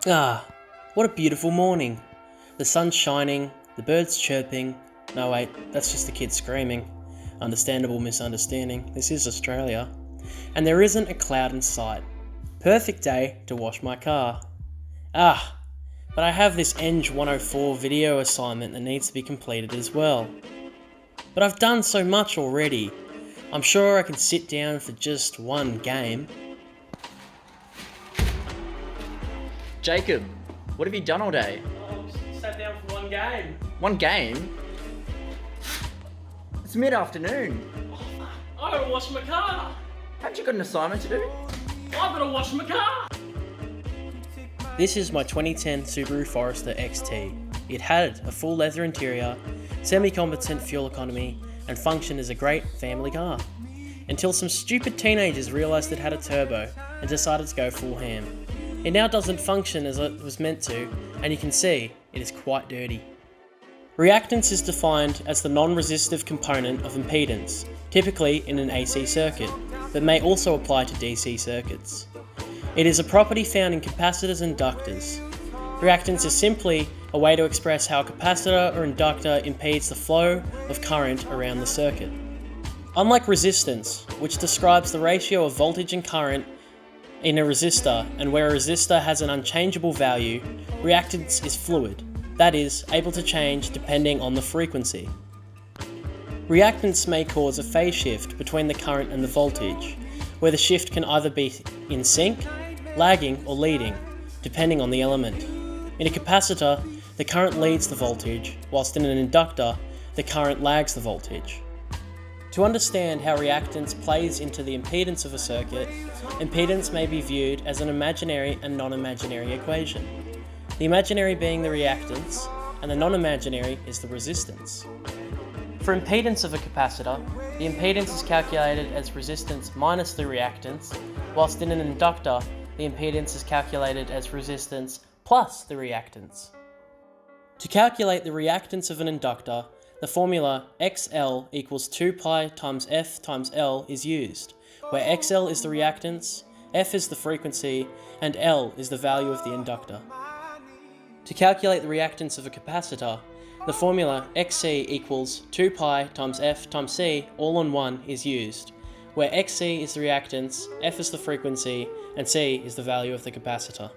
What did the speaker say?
Ah, what a beautiful morning. The sun's shining, the birds chirping. No wait, that's just the kids screaming. Understandable misunderstanding, this is Australia. And there isn't a cloud in sight. Perfect day to wash my car. Ah, but I have this ENGG104 video assignment that needs to be completed as well. But I've done so much already. I'm sure I can sit down for just one game. Jacob, what have you done all day? I sat down for one game. One game? It's mid-afternoon. I gotta wash my car. Haven't you got an assignment to do? I've gotta wash my car. This is my 2010 Subaru Forester XT. It had a full leather interior, semi-competent fuel economy, and functioned as a great family car. Until some stupid teenagers realised it had a turbo and decided to go full ham. It now doesn't function as it was meant to, and you can see it is quite dirty. Reactance is defined as the non-resistive component of impedance, typically in an AC circuit, but may also apply to DC circuits. It is a property found in capacitors and inductors. Reactance is simply a way to express how a capacitor or inductor impedes the flow of current around the circuit. Unlike resistance, which describes the ratio of voltage and current in a resistor, and where a resistor has an unchangeable value, reactance is fluid, that is, able to change depending on the frequency. Reactance may cause a phase shift between the current and the voltage, where the shift can either be in sync, lagging, or leading, depending on the element. In a capacitor, the current leads the voltage, whilst in an inductor, the current lags the voltage. To understand how reactance plays into the impedance of a circuit, impedance may be viewed as an imaginary and non-imaginary equation. The imaginary being the reactance, and the non-imaginary is the resistance. For impedance of a capacitor, the impedance is calculated as resistance minus the reactance, whilst in an inductor, the impedance is calculated as resistance plus the reactance. To calculate the reactance of an inductor, the formula XL equals 2 pi times F times L is used, where XL is the reactance, F is the frequency, and L is the value of the inductor. To calculate the reactance of a capacitor, the formula XC equals 2 pi times F times C all on 1 is used, where XC is the reactance, F is the frequency, and C is the value of the capacitor.